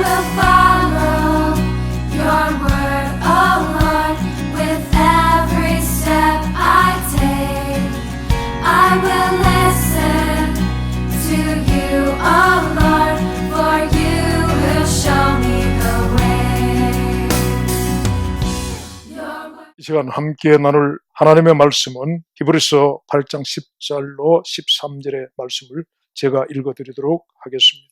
will follow your word, oh Lord, with every step I take. I will listen to you, oh Lord, for you will show me the way. 이 시간 함께 나눌 하나님의 말씀은 히브리서 8장 10절로 13절의 말씀을 제가 읽어드리도록 하겠습니다.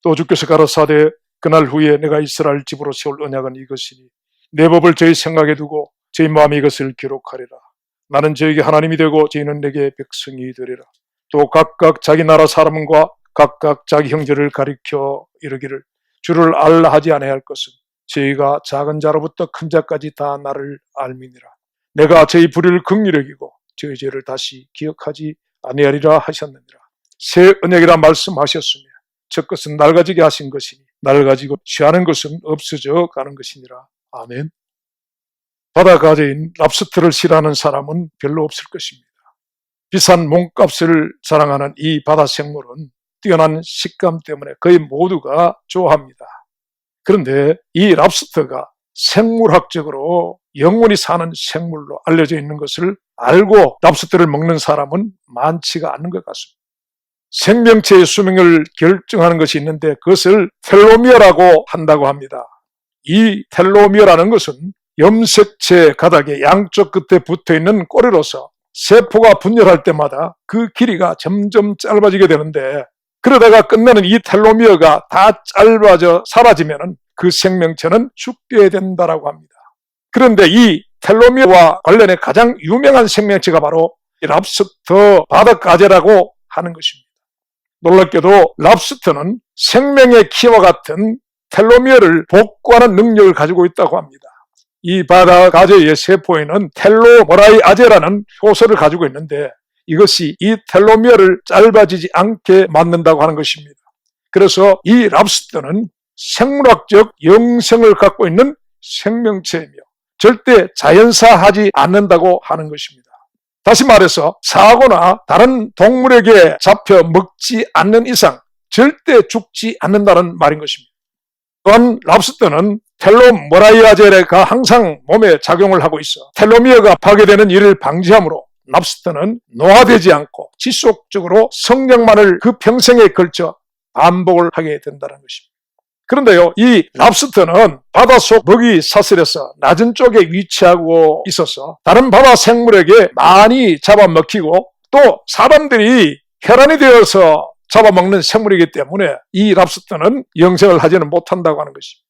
또 주께서 가라사대 그날 후에 내가 이스라엘 집으로 세울 언약은 이것이니 내 법을 저희 생각에 두고 저희 마음에 이것을 기록하리라. 나는 저에게 하나님이 되고 저희는 내게 백성이 되리라. 또 각각 자기 나라 사람과 각각 자기 형제를 가리켜 이르기를 주를 알라 하지 아니할 것은 저희가 작은 자로부터 큰 자까지 다 나를 알미니라. 내가 저희 불의를 긍휼히 여기고 저희 죄를 다시 기억하지 아니하리라 하셨느니라. 새 언약이라 말씀하셨으며 첫 것은 낡아지게 하신 것이니 낡아지고 취하는 것은 없어져 가는 것이니라. 아멘. 바다 가재인 랍스터를 싫어하는 사람은 별로 없을 것입니다. 비싼 몸값을 자랑하는 이 바다 생물은 뛰어난 식감 때문에 거의 모두가 좋아합니다. 그런데 이 랍스터가 생물학적으로 영원히 사는 생물로 알려져 있는 것을 알고 랍스터를 먹는 사람은 많지가 않은 것 같습니다. 생명체의 수명을 결정하는 것이 있는데 그것을 텔로미어라고 한다고 합니다. 이 텔로미어라는 것은 염색체 가닥의 양쪽 끝에 붙어있는 꼬리로서 세포가 분열할 때마다 그 길이가 점점 짧아지게 되는데 그러다가 끝나는 이 텔로미어가 다 짧아져 사라지면 그 생명체는 죽게 된다고 합니다. 그런데 이 텔로미어와 관련해 가장 유명한 생명체가 바로 이 랍스터 바다가재라고 하는 것입니다. 놀랍게도 랍스터는 생명의 키와 같은 텔로미어를 복구하는 능력을 가지고 있다고 합니다. 이 바다가재의 세포에는 텔로모라이아제라는 효소를 가지고 있는데 이것이 이 텔로미어를 짧아지지 않게 만든다고 하는 것입니다. 그래서 이 랍스터는 생물학적 영성을 갖고 있는 생명체이며 절대 자연사하지 않는다고 하는 것입니다. 다시 말해서 사고나 다른 동물에게 잡혀 먹지 않는 이상 절대 죽지 않는다는 말인 것입니다. 또한 랍스터는 텔로모라이아제가 항상 몸에 작용을 하고 있어 텔로미어가 파괴되는 일을 방지하므로 랍스터는 노화되지 않고 지속적으로 성장만을 그 평생에 걸쳐 반복을 하게 된다는 것입니다. 그런데요, 이 랍스터는 바닷속 먹이 사슬에서 낮은 쪽에 위치하고 있어서 다른 바다 생물에게 많이 잡아먹히고 또 사람들이 혈안이 되어서 잡아먹는 생물이기 때문에 이 랍스터는 영생을 하지는 못한다고 하는 것입니다.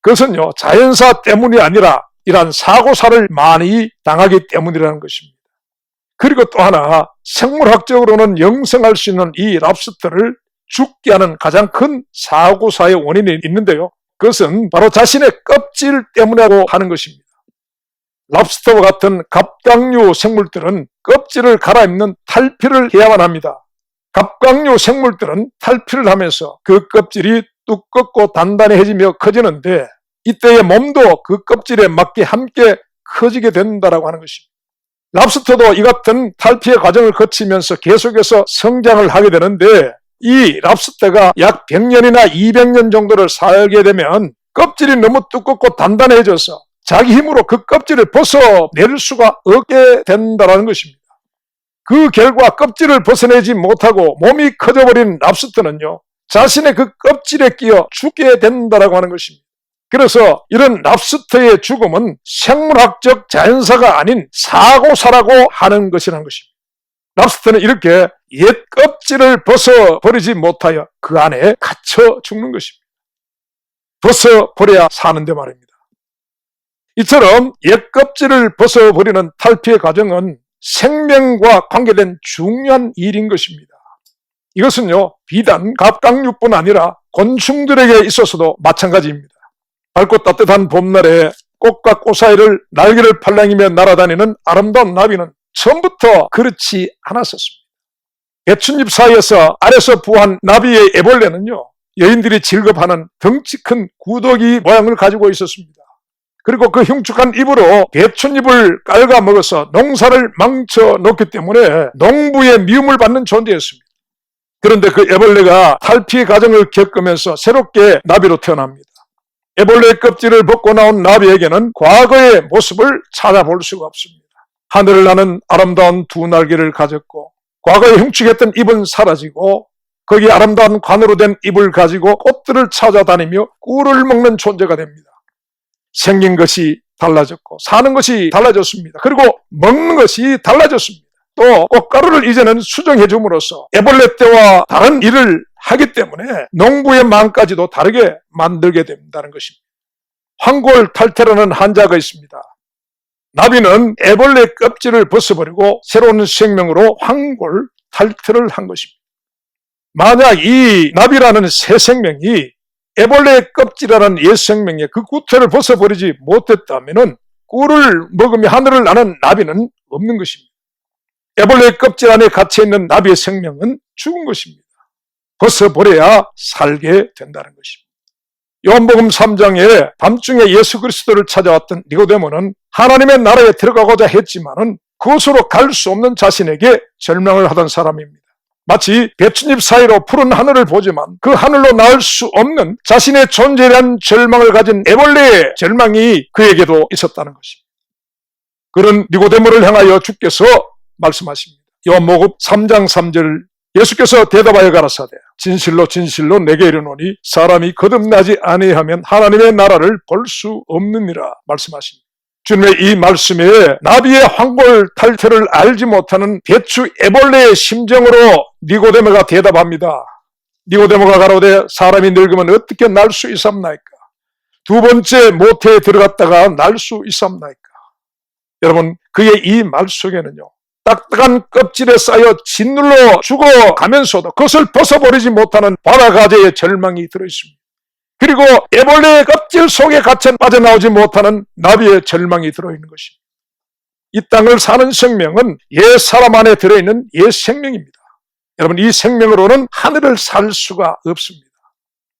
그것은요, 자연사 때문이 아니라 이러한 사고사를 많이 당하기 때문이라는 것입니다. 그리고 또 하나 생물학적으로는 영생할 수 있는 이 랍스터를 죽게 하는 가장 큰 사고사의 원인이 있는데요. 그것은 바로 자신의 껍질 때문이라고 하는 것입니다. 랍스터와 같은 갑각류 생물들은 껍질을 갈아입는 탈피를 해야만 합니다. 갑각류 생물들은 탈피를 하면서 그 껍질이 두껍고 단단해지며 커지는데 이때의 몸도 그 껍질에 맞게 함께 커지게 된다고 하는 것입니다. 랍스터도 이 같은 탈피의 과정을 거치면서 계속해서 성장을 하게 되는데 이 랍스터가 약 100년이나 200년 정도를 살게 되면 껍질이 너무 두껍고 단단해져서 자기 힘으로 그 껍질을 벗어낼 수가 없게 된다는 것입니다. 그 결과 껍질을 벗어내지 못하고 몸이 커져버린 랍스터는요, 자신의 그 껍질에 끼어 죽게 된다고 하는 것입니다. 그래서 이런 랍스터의 죽음은 생물학적 자연사가 아닌 사고사라고 하는 것이라는 것입니다. 랍스터는 이렇게 옛 껍질을 벗어버리지 못하여 그 안에 갇혀 죽는 것입니다. 벗어버려야 사는데 말입니다. 이처럼 옛 껍질을 벗어버리는 탈피의 과정은 생명과 관계된 중요한 일인 것입니다. 이것은요, 비단 갑각류뿐 아니라 곤충들에게 있어서도 마찬가지입니다. 밝고 따뜻한 봄날에 꽃과 꽃 사이를 날개를 팔랑이며 날아다니는 아름다운 나비는 처음부터 그렇지 않았었습니다. 배춧잎 사이에서 알에서 부화한 나비의 애벌레는요, 여인들이 즐겁하는 덩치 큰 구더기 모양을 가지고 있었습니다. 그리고 그 흉측한 입으로 배춧잎을 깔아 먹어서 농사를 망쳐 놓기 때문에 농부의 미움을 받는 존재였습니다. 그런데 그 애벌레가 탈피 과정을 겪으면서 새롭게 나비로 태어납니다. 애벌레의 껍질을 벗고 나온 나비에게는 과거의 모습을 찾아볼 수가 없습니다. 하늘을 나는 아름다운 두 날개를 가졌고 과거에 흉측했던 입은 사라지고 거기 아름다운 관으로 된 입을 가지고 꽃들을 찾아다니며 꿀을 먹는 존재가 됩니다. 생긴 것이 달라졌고 사는 것이 달라졌습니다. 그리고 먹는 것이 달라졌습니다. 또 꽃가루를 이제는 수정해 줌으로써 애벌레 때와 다른 일을 하기 때문에 농부의 마음까지도 다르게 만들게 된다는 것입니다. 황골탈퇴라는 한자가 있습니다. 나비는 애벌레 껍질을 벗어버리고 새로운 생명으로 황골탈퇴를 한 것입니다. 만약 이 나비라는 새 생명이 애벌레의 껍질이라는 옛 생명의 그 구태를 벗어버리지 못했다면 꿀을 먹으며 하늘을 나는 나비는 없는 것입니다. 애벌레의 껍질 안에 갇혀있는 나비의 생명은 죽은 것입니다. 벗어버려야 살게 된다는 것입니다. 요한복음 3장에 밤중에 예수 그리스도를 찾아왔던 니고데모는 하나님의 나라에 들어가고자 했지만은 그곳으로 갈 수 없는 자신에게 절망을 하던 사람입니다. 마치 배춧잎 사이로 푸른 하늘을 보지만 그 하늘로 나을 수 없는 자신의 존재에 대한 절망을 가진 애벌레의 절망이 그에게도 있었다는 것입니다. 그런 니고데모를 향하여 주께서 말씀하십니다. 요한복음 3장 3절 예수께서 대답하여 가라사대 진실로 진실로 내게 이르노니 사람이 거듭나지 아니하면 하나님의 나라를 볼 수 없느니라 말씀하십니다. 주님의 이 말씀에 나비의 황골탈퇴를 알지 못하는 배추 애벌레의 심정으로 니고데모가 대답합니다. 니고데모가 가로되 사람이 늙으면 어떻게 날 수 있삼나이까? 두 번째 모태에 들어갔다가 날 수 있삼나이까? 여러분 그의 이 말 속에는요 딱딱한 껍질에 쌓여 짓눌러 죽어가면서도 그것을 벗어버리지 못하는 바다가재의 절망이 들어있습니다. 그리고 애벌레의 껍질 속에 갇혀 빠져나오지 못하는 나비의 절망이 들어있는 것입니다. 이 땅을 사는 생명은 옛 사람 안에 들어있는 옛 생명입니다. 여러분 이 생명으로는 하늘을 살 수가 없습니다.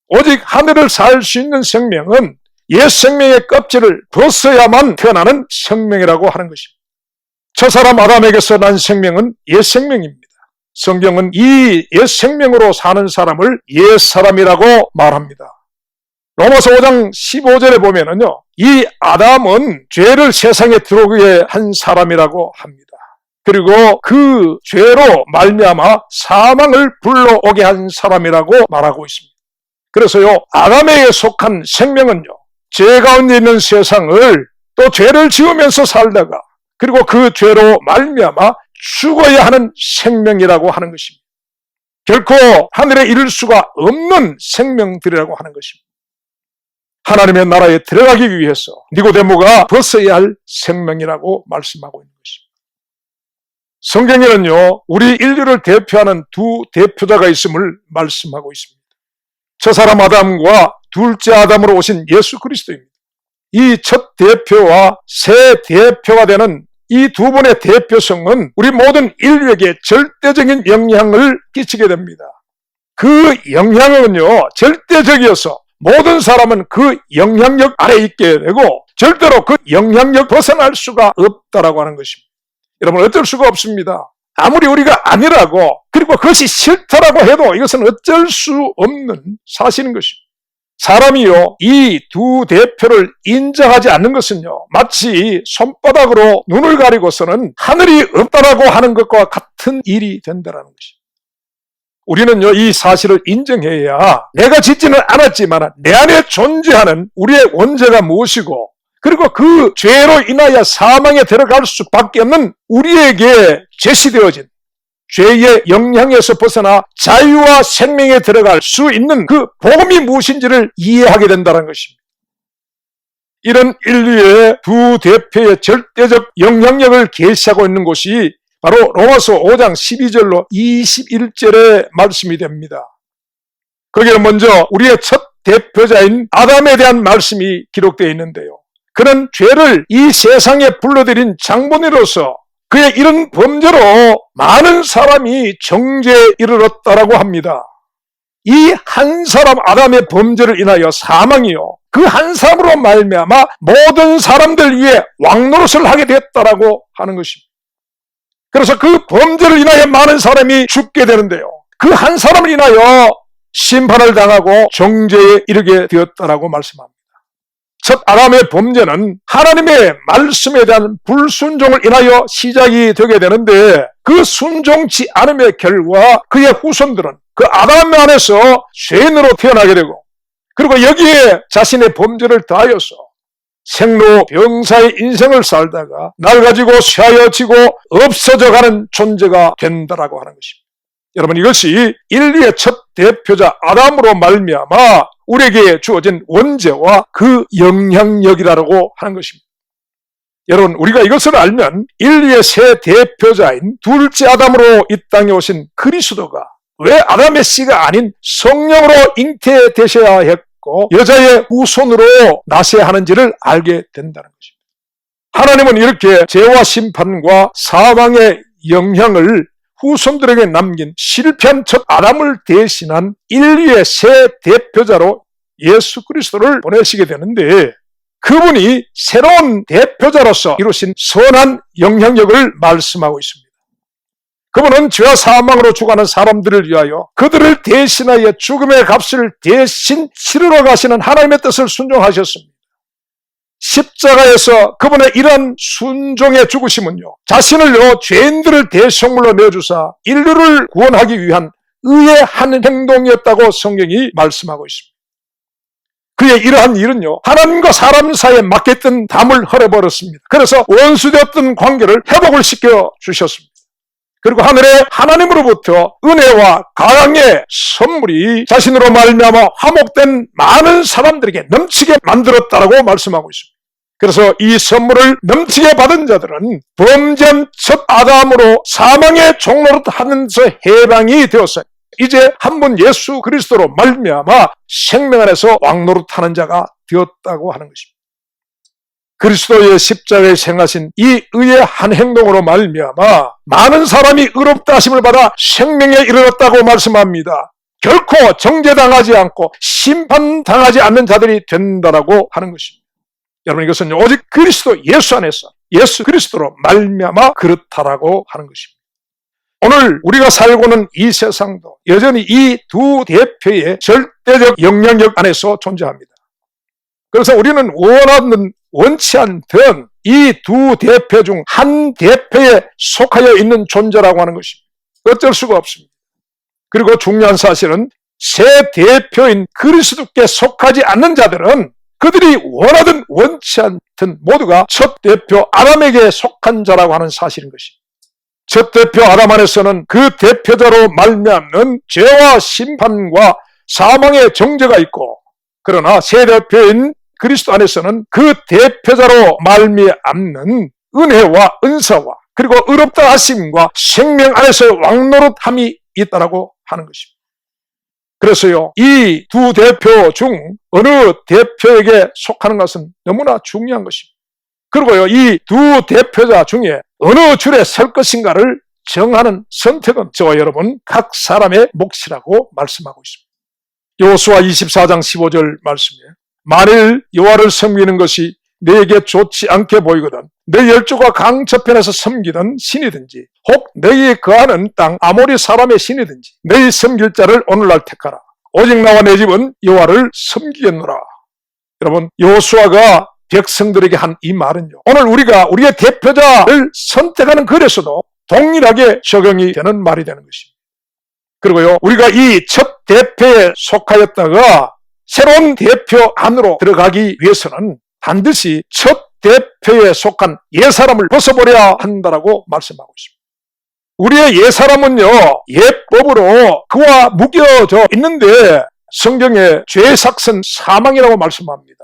오직 하늘을 살 수 있는 생명은 옛 생명의 껍질을 벗어야만 태어나는 생명이라고 하는 것입니다. 첫사람 아담에게서 난 생명은 옛 생명입니다. 성경은 이 옛 생명으로 사는 사람을 옛 사람이라고 말합니다. 로마서 5장 15절에 보면은요, 이 아담은 죄를 세상에 들어오게 한 사람이라고 합니다. 그리고 그 죄로 말미암아 사망을 불러오게 한 사람이라고 말하고 있습니다. 그래서요, 아담에게 속한 생명은요, 죄 가운데 있는 세상을 또 죄를 지으면서 살다가 그리고 그 죄로 말미암아 죽어야 하는 생명이라고 하는 것입니다. 결코 하늘에 이를 수가 없는 생명들이라고 하는 것입니다. 하나님의 나라에 들어가기 위해서 니고데모가 벗어야 할 생명이라고 말씀하고 있는 것입니다. 성경에는요, 우리 인류를 대표하는 두 대표자가 있음을 말씀하고 있습니다. 첫사람 아담과 둘째 아담으로 오신 예수 그리스도입니다. 이 첫 대표와 새 대표가 되는 이 두 분의 대표성은 우리 모든 인류에게 절대적인 영향을 끼치게 됩니다. 그 영향은요, 절대적이어서 모든 사람은 그 영향력 아래 있게 되고 절대로 그 영향력 벗어날 수가 없다라고 하는 것입니다. 여러분 어쩔 수가 없습니다. 아무리 우리가 아니라고 그리고 그것이 싫다라고 해도 이것은 어쩔 수 없는 사실인 것입니다. 사람이요, 이 두 대표를 인정하지 않는 것은요, 마치 손바닥으로 눈을 가리고서는 하늘이 없다라고 하는 것과 같은 일이 된다는 것입니다. 우리는요, 이 사실을 인정해야 내가 짓지는 않았지만 내 안에 존재하는 우리의 원죄가 무엇이고 그리고 그 죄로 인하여 사망에 들어갈 수밖에 없는 우리에게 제시되어진 죄의 영향에서 벗어나 자유와 생명에 들어갈 수 있는 그 복음이 무엇인지를 이해하게 된다는 것입니다. 이런 인류의 두 대표의 절대적 영향력을 계시하고 있는 곳이 바로 로마서 5장 12절로 21절의 말씀이 됩니다. 거기에 먼저 우리의 첫 대표자인 아담에 대한 말씀이 기록되어 있는데요. 그는 죄를 이 세상에 불러들인 장본인으로서 그의 이런 범죄로 많은 사람이 정죄에 이르렀다라고 합니다. 이 한 사람 아담의 범죄를 인하여 사망이요, 그 한 사람으로 말미암아 모든 사람들 위에 왕노릇을 하게 됐다라고 하는 것입니다. 그래서 그 범죄를 인하여 많은 사람이 죽게 되는데요, 그 한 사람을 인하여 심판을 당하고 정죄에 이르게 되었다라고 말씀합니다. 첫 아담의 범죄는 하나님의 말씀에 대한 불순종을 인하여 시작이 되게 되는데, 그 순종치 않음의 결과 그의 후손들은 그 아담 안에서 죄인으로 태어나게 되고, 그리고 여기에 자신의 범죄를 더하여서 생로병사의 인생을 살다가 낡아지고 쇠하여지고 없어져가는 존재가 된다라고 하는 것입니다. 여러분, 이것이 인류의 첫 대표자 아담으로 말미암아 우리에게 주어진 원죄와 그 영향력이라고 하는 것입니다. 여러분, 우리가 이것을 알면 인류의 새 대표자인 둘째 아담으로 이 땅에 오신 그리스도가 왜 아담의 씨가 아닌 성령으로 잉태되셔야 했고 여자의 후손으로 나셔야 하는지를 알게 된다는 것입니다. 하나님은 이렇게 죄와 심판과 사망의 영향을 후손들에게 남긴 실패한 첫 아담을 대신한 인류의 새 대표자로 예수 그리스도를 보내시게 되는데, 그분이 새로운 대표자로서 이루신 선한 영향력을 말씀하고 있습니다. 그분은 죄와 사망으로 죽어가는 사람들을 위하여 그들을 대신하여 죽음의 값을 대신 치르러 가시는 하나님의 뜻을 순종하셨습니다. 십자가에서 그분의 이러한 순종의 죽으심은요, 자신을요 죄인들을 대속물로 내주사 인류를 구원하기 위한 의의 한 행동이었다고 성경이 말씀하고 있습니다. 그의 이러한 일은요, 하나님과 사람 사이에 막혔던 담을 헐어버렸습니다. 그래서 원수되었던 관계를 회복을 시켜 주셨습니다. 그리고 하늘의 하나님으로부터 은혜와 가랑의 선물이 자신으로 말미암아 화목된 많은 사람들에게 넘치게 만들었다라고 말씀하고 있습니다. 그래서 이 선물을 넘치게 받은 자들은 범죄한 첫 아담으로 사망의 종로로 하면서 해방이 되었어요. 이제 한 분 예수 그리스도로 말미암아 생명 안에서 왕노릇하는 자가 되었다고 하는 것입니다. 그리스도의 십자가에 행하신 이 의의 한 행동으로 말미암아 많은 사람이 의롭다 하심을 받아 생명에 이르렀다고 말씀합니다. 결코 정죄당하지 않고 심판당하지 않는 자들이 된다라고 하는 것입니다. 여러분, 이것은 오직 그리스도 예수 안에서 예수 그리스도로 말미암아 그렇다라고 하는 것입니다. 오늘 우리가 살고 있는 이 세상도 여전히 이 두 대표의 절대적 영향력 안에서 존재합니다. 그래서 우리는 원치 않던 이 두 대표 중 한 대표에 속하여 있는 존재라고 하는 것입니다. 어쩔 수가 없습니다. 그리고 중요한 사실은 새 대표인 그리스도께 속하지 않는 자들은 그들이 원하든 원치 않든 모두가 첫 대표 아담에게 속한 자라고 하는 사실인 것입니다. 첫 대표 아담 안에서는 그 대표자로 말미암는 죄와 심판과 사망의 정죄가 있고, 그러나 새 대표인 그리스도 안에서는 그 대표자로 말미암는 은혜와 은사와 그리고 의롭다 하심과 생명 안에서 왕노릇함이 있다라고 하는 것입니다. 그래서요, 이 두 대표 중 어느 대표에게 속하는 것은 너무나 중요한 것입니다. 그리고요, 이 두 대표자 중에 어느 줄에 설 것인가를 정하는 선택은 저와 여러분 각 사람의 몫이라고 말씀하고 있습니다. 여호수아 24장 15절 말씀에 만일 여호와를 섬기는 것이 너에게 좋지 않게 보이거든 내 열조가 강 저편에서 섬기던 신이든지 혹 너희에 거하는 땅 아모리 사람의 신이든지 너희 섬길 자를 오늘날 택하라. 오직 나와 내 집은 여호와를 섬기겠노라. 여러분, 여호수아가 백성들에게 한 이 말은요, 오늘 우리가 우리의 대표자를 선택하는 글에서도 동일하게 적용이 되는 말이 되는 것입니다. 그리고요, 우리가 이 첫 대표에 속하였다가 새로운 대표 안으로 들어가기 위해서는 반드시 첫 대표에 속한 옛사람을 벗어버려야 한다라고 말씀하고 있습니다. 우리의 옛사람은요, 옛법으로 그와 묶여져 있는데 성경에 죄의 삭은 사망이라고 말씀합니다.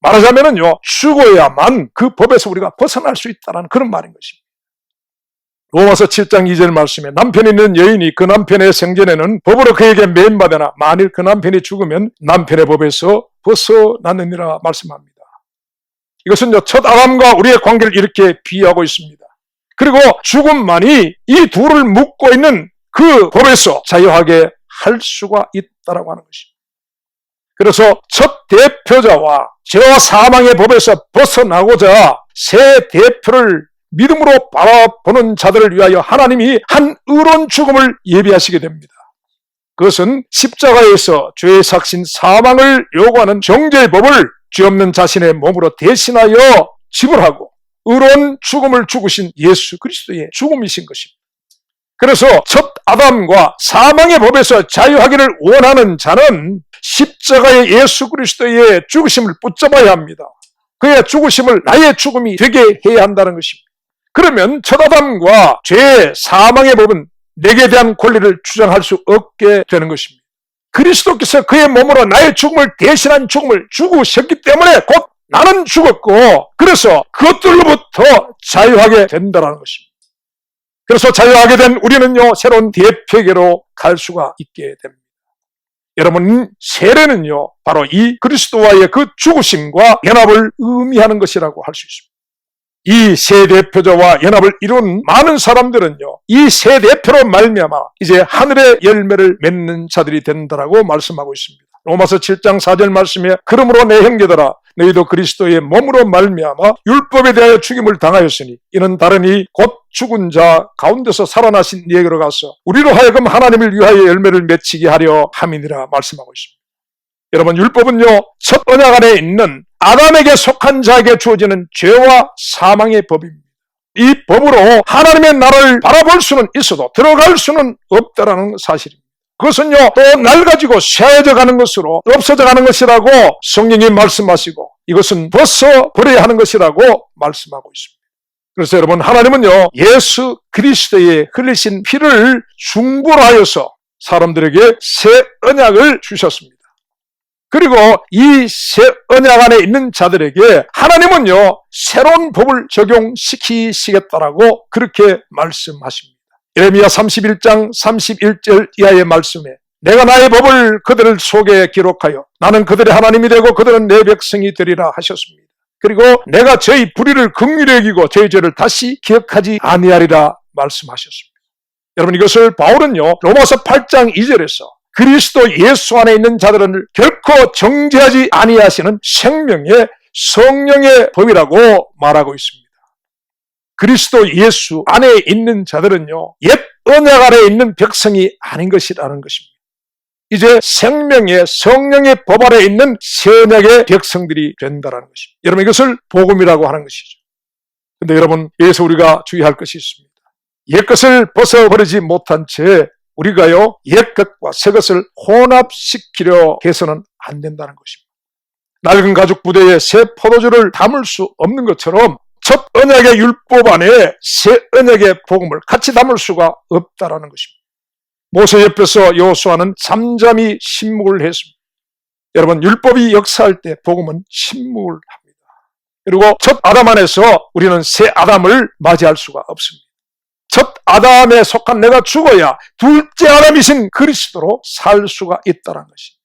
말하자면요, 죽어야만 그 법에서 우리가 벗어날 수 있다는 그런 말인 것입니다. 로마서 7장 2절 말씀에 남편이 있는 여인이 그 남편의 생전에는 법으로 그에게 매임받으나 만일 그 남편이 죽으면 남편의 법에서 벗어나느니라 말씀합니다. 이것은요, 첫 아담과 우리의 관계를 이렇게 비유하고 있습니다. 그리고 죽음만이 이 둘을 묶고 있는 그 법에서 자유하게 할 수가 있다라고 하는 것입니다. 그래서 첫 대표자와 죄와 사망의 법에서 벗어나고자 새 대표를 믿음으로 바라보는 자들을 위하여 하나님이 한 의로운 죽음을 예비하시게 됩니다. 그것은 십자가에서 죄의 삭신 사망을 요구하는 정죄의 법을 죄 없는 자신의 몸으로 대신하여 지불하고 의로운 죽음을 죽으신 예수 그리스도의 죽음이신 것입니다. 그래서 첫 아담과 사망의 법에서 자유하기를 원하는 자는 십자가의 예수 그리스도의 죽으심을 붙잡아야 합니다. 그의 죽으심을 나의 죽음이 되게 해야 한다는 것입니다. 그러면 첫 아담과 죄, 사망의 법은 내게 대한 권리를 주장할 수 없게 되는 것입니다. 그리스도께서 그의 몸으로 나의 죽음을 대신한 죽음을 죽으셨기 때문에 곧 나는 죽었고, 그래서 그것들로부터 자유하게 된다는 것입니다. 그래서 자유하게 된 우리는요, 새로운 대표계로 갈 수가 있게 됩니다. 여러분, 세례는요, 바로 이 그리스도와의 그 죽으심과 연합을 의미하는 것이라고 할 수 있습니다. 이 세 대표자와 연합을 이룬 많은 사람들은요, 이 세 대표로 말미암아 이제 하늘의 열매를 맺는 자들이 된다라고 말씀하고 있습니다. 로마서 7장 4절 말씀에 그러므로 내 형제들아 너희도 그리스도의 몸으로 말미암아 율법에 대하여 죽임을 당하였으니 이는 다르니 곧 죽은 자 가운데서 살아나신 이에게로 가서 우리로 하여금 하나님을 위하여 열매를 맺히게 하려 함이니라 말씀하고 있습니다. 여러분, 율법은요, 첫 언약 안에 있는 아담에게 속한 자에게 주어지는 죄와 사망의 법입니다. 이 법으로 하나님의 나라를 바라볼 수는 있어도 들어갈 수는 없다라는 사실입니다. 그것은요, 또 낡아지고 쇠해져 가는 것으로 없어져 가는 것이라고 성령이 말씀하시고 이것은 벗어버려야 하는 것이라고 말씀하고 있습니다. 그래서 여러분, 하나님은요, 예수 그리스도의 흘리신 피를 중보하여서 사람들에게 새 언약을 주셨습니다. 그리고 이 새 언약 안에 있는 자들에게 하나님은요, 새로운 법을 적용시키시겠다라고 그렇게 말씀하십니다. 예레미야 31장 31절 이하의 말씀에 내가 나의 법을 그들을 속에 기록하여 나는 그들의 하나님이 되고 그들은 내 백성이 되리라 하셨습니다. 그리고 내가 저희 불의를 긍휼히 여기고 저희 죄를 다시 기억하지 아니하리라 말씀하셨습니다. 여러분, 이것을 바울은요, 로마서 8장 2절에서 그리스도 예수 안에 있는 자들은 결코 정죄하지 아니하시는 생명의 성령의 법이라고 말하고 있습니다. 그리스도 예수 안에 있는 자들은요, 옛 언약 아래 있는 백성이 아닌 것이라는 것입니다. 이제 생명의 성령의 법 아래 있는 새 언약의 백성들이 된다는 것입니다. 여러분, 이것을 복음이라고 하는 것이죠. 그런데 여러분, 여기서 우리가 주의할 것이 있습니다. 옛것을 벗어버리지 못한 채 우리가요, 옛것과 새것을 혼합시키려 해서는 안 된다는 것입니다. 낡은 가죽 부대에 새 포도주를 담을 수 없는 것처럼 첫 언약의 율법 안에 새 언약의 복음을 같이 담을 수가 없다라는 것입니다. 모세 옆에서 여호수아는 잠잠히 침묵을 했습니다. 여러분, 율법이 역사할 때 복음은 침묵을 합니다. 그리고 첫 아담 안에서 우리는 새 아담을 맞이할 수가 없습니다. 첫 아담에 속한 내가 죽어야 둘째 아담이신 그리스도로 살 수가 있다는 것입니다.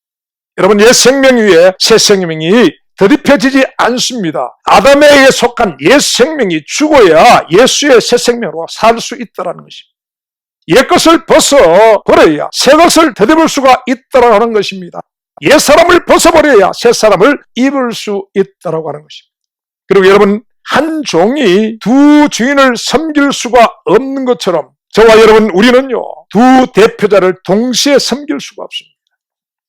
여러분, 옛 생명 위에 새 생명이 더럽혀지지 않습니다. 아담에게 속한 옛 생명이 죽어야 예수의 새 생명으로 살 수 있다는 것입니다. 옛 것을 벗어버려야 새 것을 더듬을 수가 있다는 것입니다. 옛 사람을 벗어버려야 새 사람을 입을 수 있다고 하는 것입니다. 그리고 여러분, 한 종이 두 주인을 섬길 수가 없는 것처럼 저와 여러분, 우리는요, 두 대표자를 동시에 섬길 수가 없습니다.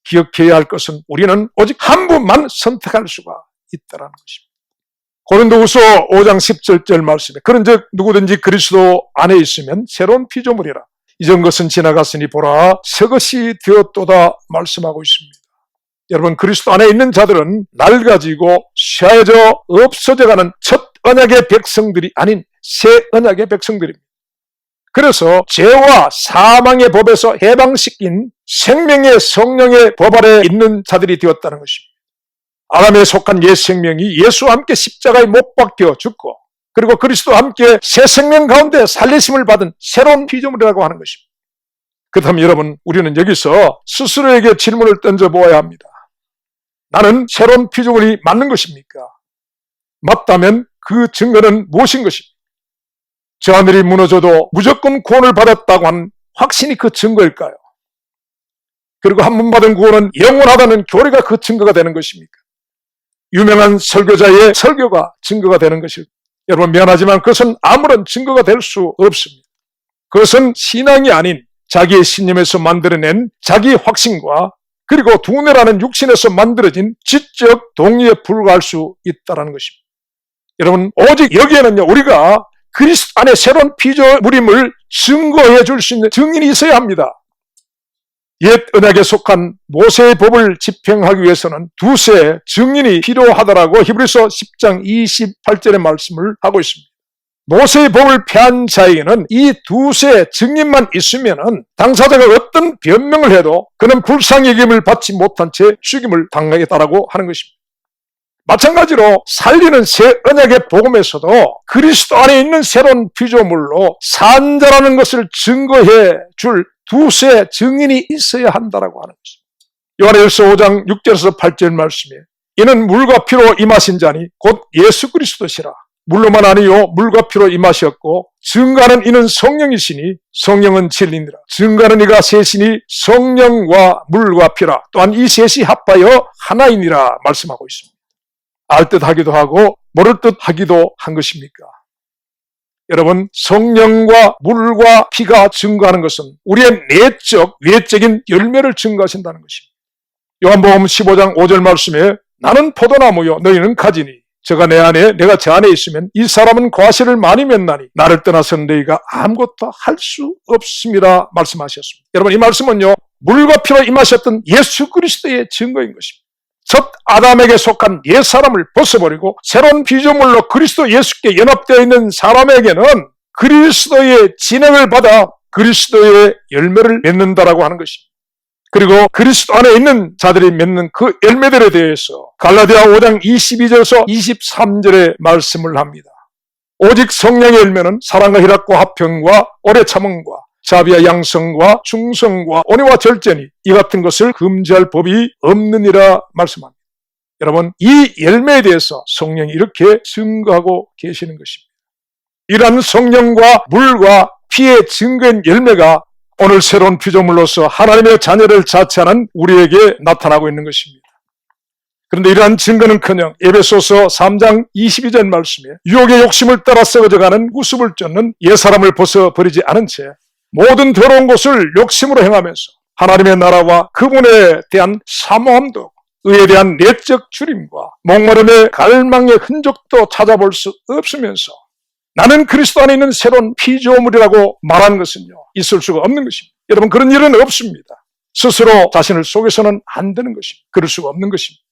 기억해야 할 것은 우리는 오직 한 분만 선택할 수가 있다는 것입니다. 고린도후서 5장 17절 말씀에 그런즉 누구든지 그리스도 안에 있으면 새로운 피조물이라 이전 것은 지나갔으니 보라 새 것이 되었도다 말씀하고 있습니다. 여러분, 그리스도 안에 있는 자들은 낡아지고 쇠해져 없어져가는 첫 언약의 백성들이 아닌 새 언약의 백성들입니다. 그래서 죄와 사망의 법에서 해방시킨 생명의 성령의 법 아래 있는 자들이 되었다는 것입니다. 아담에 속한 옛 생명이 예수와 함께 십자가에 못 박혀 죽고 그리고 그리스도와 함께 새 생명 가운데 살리심을 받은 새로운 피조물이라고 하는 것입니다. 그렇다면 여러분, 우리는 여기서 스스로에게 질문을 던져보아야 합니다. 나는 새로운 피조물이 맞는 것입니까? 맞다면 그 증거는 무엇인 것입니까? 저 하늘이 무너져도 무조건 구원을 받았다고 하는 확신이 그 증거일까요? 그리고 한 번 받은 구원은 영원하다는 교리가 그 증거가 되는 것입니까? 유명한 설교자의 설교가 증거가 되는 것일까요? 여러분, 미안하지만 그것은 아무런 증거가 될 수 없습니다. 그것은 신앙이 아닌 자기의 신념에서 만들어낸 자기 확신과 그리고 두뇌라는 육신에서 만들어진 지적 동의에 불과할 수 있다는 것입니다. 여러분, 오직 여기에는요, 우리가 그리스도 안에 새로운 피조물임을 증거해 줄 수 있는 증인이 있어야 합니다. 옛 언약에 속한 모세의 법을 집행하기 위해서는 두세 증인이 필요하다라고 히브리서 10장 28절의 말씀을 하고 있습니다. 모세의 법을 폐한 자에게는 이 두세 증인만 있으면 당사자가 어떤 변명을 해도 그는 불쌍히 여김을 받지 못한 채 죽임을 당하겠다라고 하는 것입니다. 마찬가지로 살리는 새 언약의 복음에서도 그리스도 안에 있는 새로운 피조물로 산 자라는 것을 증거해 줄 두세 증인이 있어야 한다라고 하는 것입니다. 요한일서 5장 6절에서 8절 말씀에 이는 물과 피로 임하신 자니 곧 예수 그리스도시라. 물로만 아니요 물과 피로 임하셨고 증거하는 이는 성령이시니 성령은 진리니라. 증거하는 이가 셋이니 성령과 물과 피라. 또한 이 셋이 합하여 하나이니라 말씀하고 있습니다. 알 듯 하기도 하고 모를 듯 하기도 한 것입니까? 여러분, 성령과 물과 피가 증거하는 것은 우리의 외적인 열매를 증거하신다는 것입니다. 요한복음 15장 5절 말씀에 나는 포도나무요 너희는 가지니 저가 내 안에 내가 저 안에 있으면 이 사람은 과실을 많이 맺나니 나를 떠나서는 너희가 아무것도 할 수 없습니다 말씀하셨습니다. 여러분, 이 말씀은요 물과 피로 임하셨던 예수 그리스도의 증거인 것입니다. 첫 아담에게 속한 옛 사람을 벗어버리고 새로운 피조물로 그리스도 예수께 연합되어 있는 사람에게는 그리스도의 진행을 받아 그리스도의 열매를 맺는다라고 하는 것입니다. 그리고 그리스도 안에 있는 자들이 맺는 그 열매들에 대해서 갈라디아 5장 22절에서 23절에 말씀을 합니다. 오직 성령의 열매는 사랑과 희락과 화평과 오래 참음과 자비와 양성과 충성과 온유와 절제니 이 같은 것을 금지할 법이 없느니라 말씀합니다. 여러분, 이 열매에 대해서 성령이 이렇게 증거하고 계시는 것입니다. 이러한 성령과 물과 피의 증거인 열매가 오늘 새로운 피조물로서 하나님의 자녀를 자처하는 우리에게 나타나고 있는 것입니다. 그런데 이러한 증거는커녕 에베소서 3장 22절 말씀에 유혹의 욕심을 따라 썩어져가는 우습을 쫓는 옛사람을 벗어버리지 않은 채 모든 더러운 것을 욕심으로 행하면서 하나님의 나라와 그분에 대한 사모함도 의에 대한 내적 주림과 목마름의 갈망의 흔적도 찾아볼 수 없으면서 나는 그리스도 안에 있는 새로운 피조물이라고 말하는 것은요 있을 수가 없는 것입니다. 여러분, 그런 일은 없습니다. 스스로 자신을 속여서는 안 되는 것입니다. 그럴 수가 없는 것입니다.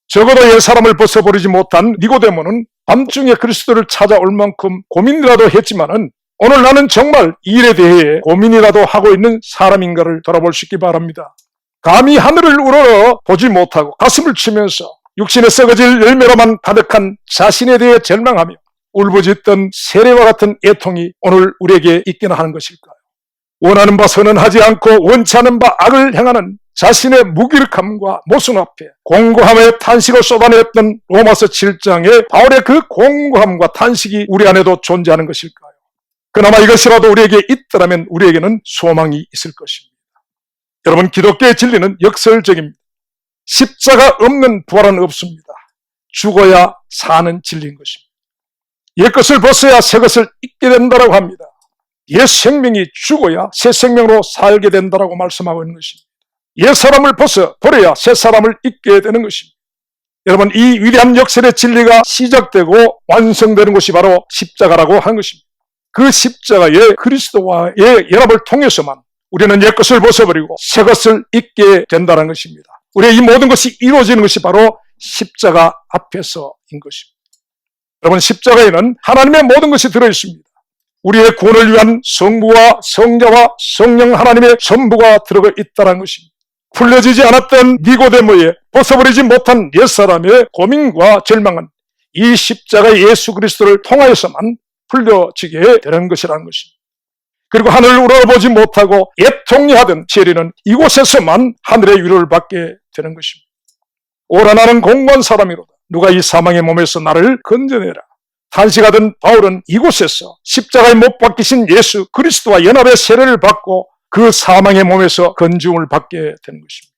적어도 옛사람을 벗어버리지 못한 니고데모는 밤중에 그리스도를 찾아올 만큼 고민이라도 했지만은 오늘 나는 정말 이 일에 대해 고민이라도 하고 있는 사람인가를 돌아볼 수 있기 바랍니다. 감히 하늘을 우러러 보지 못하고 가슴을 치면서 육신에 썩어질 열매로만 가득한 자신에 대해 절망하며 울부짖던 세례와 같은 애통이 오늘 우리에게 있기나 하는 것일까요? 원하는 바 선언하지 않고 원치 않은 바 악을 행하는 자신의 무기력함과 모순 앞에 공고함의 탄식을 쏟아내었던 로마서 7장의 바울의 그 공고함과 탄식이 우리 안에도 존재하는 것일까요? 그나마 이것이라도 우리에게 있더라면 우리에게는 소망이 있을 것입니다. 여러분, 기독교의 진리는 역설적입니다. 십자가 없는 부활은 없습니다. 죽어야 사는 진리인 것입니다. 옛것을 벗어야 새것을 잊게 된다고 합니다. 옛 생명이 죽어야 새 생명으로 살게 된다고 말씀하고 있는 것입니다. 옛 사람을 벗어 버려야 새 사람을 잊게 되는 것입니다. 여러분, 이 위대한 역설의 진리가 시작되고 완성되는 것이 바로 십자가라고 하는 것입니다. 그 십자가의 그리스도와의 연합을 통해서만 우리는 옛것을 벗어버리고 새것을 잊게 된다는 것입니다. 우리의 이 모든 것이 이루어지는 것이 바로 십자가 앞에서인 것입니다. 여러분, 십자가에는 하나님의 모든 것이 들어있습니다. 우리의 구원을 위한 성부와 성자와 성령 하나님의 전부가 들어가 있다는 것입니다. 풀려지지 않았던 니고데모의 벗어버리지 못한 옛사람의 고민과 절망은 이 십자가 예수 그리스도를 통하여서만 풀려지게 되는 것이라는 것입니다. 그리고 하늘을 우러러보지 못하고 애통해하던 세리는 이곳에서만 하늘의 위로를 받게 되는 것입니다. 오라 나는 공고한 사람이로다. 누가 이 사망의 몸에서 나를 건져내라. 탄식하던 바울은 이곳에서 십자가에 못 박히신 예수 그리스도와 연합의 세례를 받고 그 사망의 몸에서 건지움을 받게 되는 것입니다.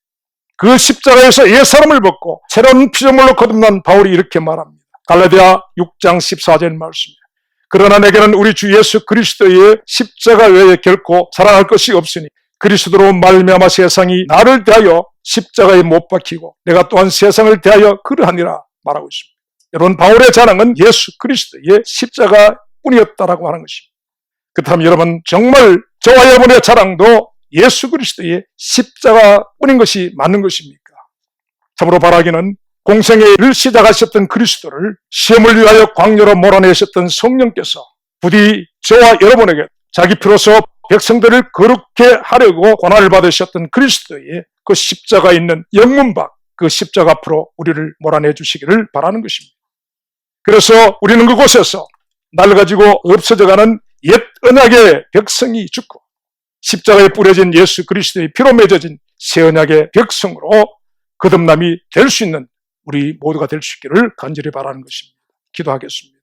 그 십자가에서 옛사람을 벗고 새로운 피조물로 거듭난 바울이 이렇게 말합니다. 갈라디아 6장 14절 말씀입니다. 그러나 내게는 우리 주 예수 그리스도의 십자가 외에 결코 자랑할 것이 없으니 그리스도로 말미암아 세상이 나를 대하여 십자가에 못 박히고 내가 또한 세상을 대하여 그러하니라 말하고 있습니다. 여러분, 바울의 자랑은 예수 그리스도의 십자가뿐이었다라고 하는 것입니다. 그렇다면 여러분, 정말 저와 여러분의 자랑도 예수 그리스도의 십자가뿐인 것이 맞는 것입니까? 참으로 바라기는 공생의 일을 시작하셨던 그리스도를 시험을 위하여 광야로 몰아내셨던 성령께서 부디 저와 여러분에게 자기 피로서 백성들을 거룩게 하려고 고난을 받으셨던 그리스도의 그 십자가 있는 영문박, 그 십자가 앞으로 우리를 몰아내 주시기를 바라는 것입니다. 그래서 우리는 그곳에서 낡아지고 없어져가는 옛 언약의 백성이 죽고 십자가에 뿌려진 예수 그리스도의 피로 맺어진 새 언약의 백성으로 거듭남이 될 수 있는 우리 모두가 될 수 있기를 간절히 바라는 것입니다. 기도하겠습니다.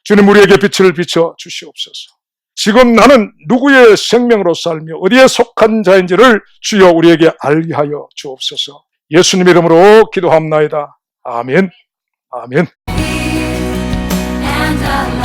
주님, 우리에게 빛을 비춰 주시옵소서. 지금 나는 누구의 생명으로 살며 어디에 속한 자인지를 주여 우리에게 알게 하여 주옵소서. 예수님 이름으로 기도합나이다. 아멘. 아멘. And